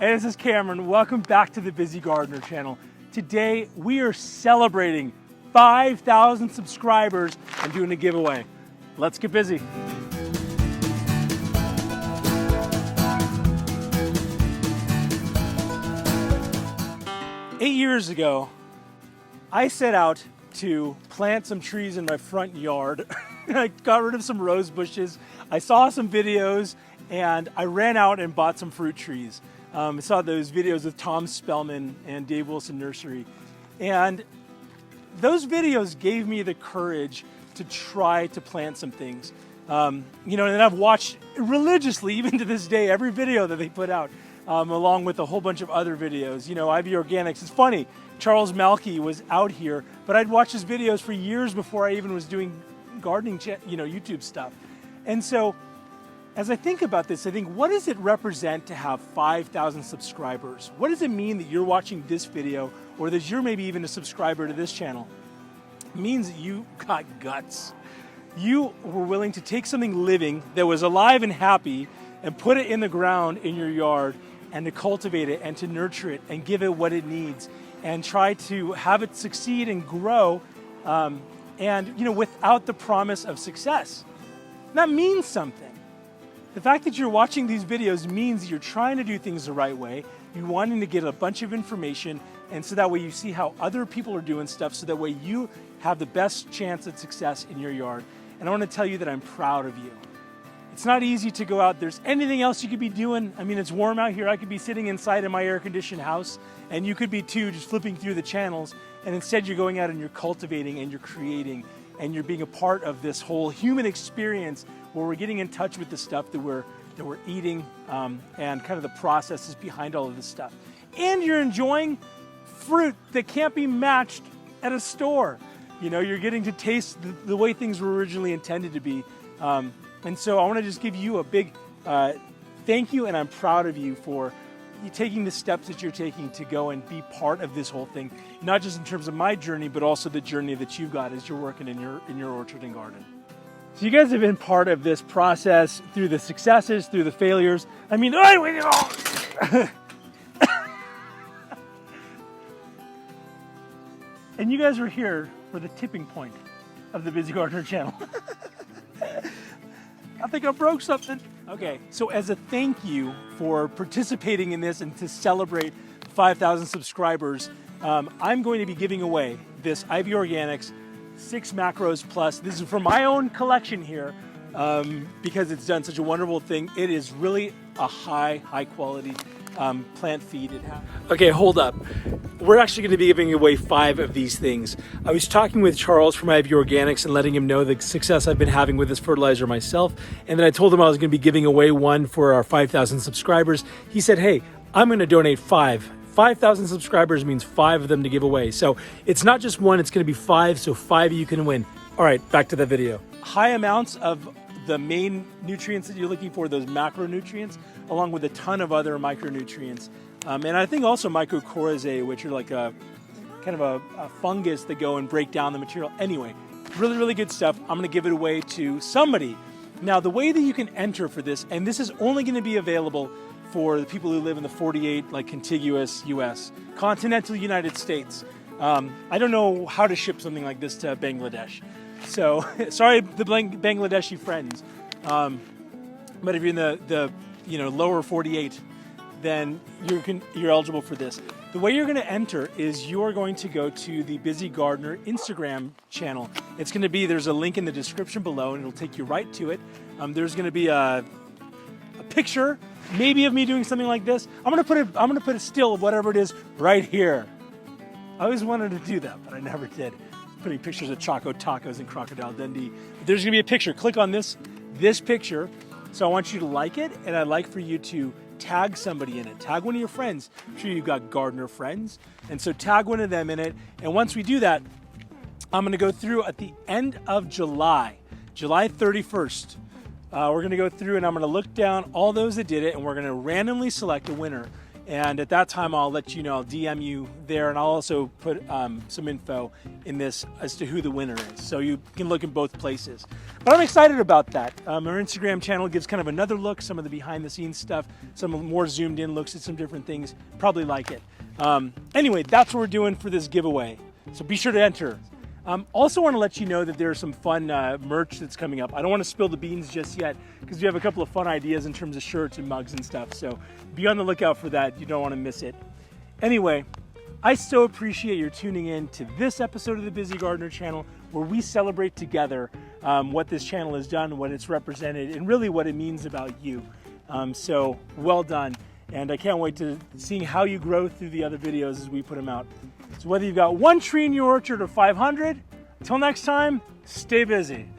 Hey, this is Cameron. Welcome back to the Busy Gardener channel. Today we are celebrating 5,000 subscribers and doing a giveaway. Let's get busy. Eight years ago, I set out to plant some trees in my front yard. I got rid of some rose bushes. I saw some videos and I ran out and bought some fruit trees. I saw those videos with Tom Spellman and Dave Wilson Nursery. And those videos gave me the courage to try to plant some things. And I've watched religiously, even to this day, every video that they put out, along with a whole bunch of other videos. IV Organics. It's funny, Charles Malky was out here, but I'd watched his videos for years before I even was doing gardening, YouTube stuff. And so, as I think about this, I think, what does it represent to have 5,000 subscribers? What does it mean that you're watching this video, or that you're maybe even a subscriber to this channel? It means that you got guts. You were willing to take something living that was alive and happy and put it in the ground in your yard and to cultivate it and to nurture it and give it what it needs and try to have it succeed and grow without the promise of success. That means something. The fact that you're watching these videos means you're trying to do things the right way. You're wanting to get a bunch of information, and so that way you see how other people are doing stuff, so that way you have the best chance at success in your yard. And I want to tell you that I'm proud of you. It's not easy to go out. There's anything else you could be doing. I mean, it's warm out here. I could be sitting inside in my air-conditioned house, and you could be too, just flipping through the channels, and instead you're going out and you're cultivating and you're creating and you're being a part of this whole human experience where we're getting in touch with the stuff that we're eating and kind of the processes behind all of this stuff. And you're enjoying fruit that can't be matched at a store. You're getting to taste the way things were originally intended to be. And so I want to just give you a big thank you, and I'm proud of you for you taking the steps that you're taking to go and be part of this whole thing, not just in terms of my journey, but also the journey that you've got as you're working in your orchard and garden. So you guys have been part of this process through the successes, through the failures. I mean, and you guys were here for the tipping point of the Busy Gardener channel. I think I broke something. Okay, so as a thank you for participating in this and to celebrate 5,000 subscribers, I'm going to be giving away this IV Organics 6 Macros Plus. This is from my own collection here because it's done such a wonderful thing. It is really a high quality plant feed. Okay, hold up. We're actually going to be giving away 5 of these things. I was talking with Charles from IV Organics and letting him know the success I've been having with this fertilizer myself. And then I told him I was going to be giving away one for our 5,000 subscribers. He said, hey, I'm going to donate 5. 5,000 subscribers means 5 of them to give away. So it's not just one, it's going to be 5, so 5 of you can win. All right, back to the video. High amounts of the main nutrients that you're looking for, those macronutrients, along with a ton of other micronutrients. And I think also mycorrhizae, which are like a kind of a fungus that go and break down the material. Anyway, really, really good stuff. I'm going to give it away to somebody. Now, the way that you can enter for this, and this is only going to be available for the people who live in the 48, contiguous US, continental United States. I don't know how to ship something like this to Bangladesh. So, sorry, the Bangladeshi friends. But if you're in the lower 48, then you're eligible for this. The way you're going to enter is you're going to go to the Busy Gardener Instagram channel. It's going to be, there's a link in the description below, and it'll take you right to it. There's going to be a picture, maybe of me doing something like this. I'm going to put a still of whatever it is right here. I always wanted to do that, but I never did. Putting pictures of Choco Tacos and Crocodile Dundee. But there's going to be a picture. Click on this picture. So I want you to like it, and I'd like for you to tag somebody in it. Tag one of your friends. I'm sure you've got gardener friends. And so tag one of them in it. And once we do that, I'm going to go through at the end of July 31st. We're going to go through and I'm going to look down all those that did it, and we're going to randomly select a winner. And at that time, I'll let you know, I'll DM you there, and I'll also put some info in this as to who the winner is. So you can look in both places. But I'm excited about that. Our Instagram channel gives kind of another look, some of the behind the scenes stuff, some more zoomed in looks at some different things. Probably like it. Anyway, that's what we're doing for this giveaway. So be sure to enter. Also want to let you know that there's some fun merch that's coming up. I don't want to spill the beans just yet because we have a couple of fun ideas in terms of shirts and mugs and stuff. So be on the lookout for that. You don't want to miss it. Anyway, I so appreciate your tuning in to this episode of the Busy Gardener channel, where we celebrate together what this channel has done, what it's represented, and really what it means about you. So well done. And I can't wait to seeing how you grow through the other videos as we put them out. So whether you've got 1 tree in your orchard or 500, until next time, stay busy.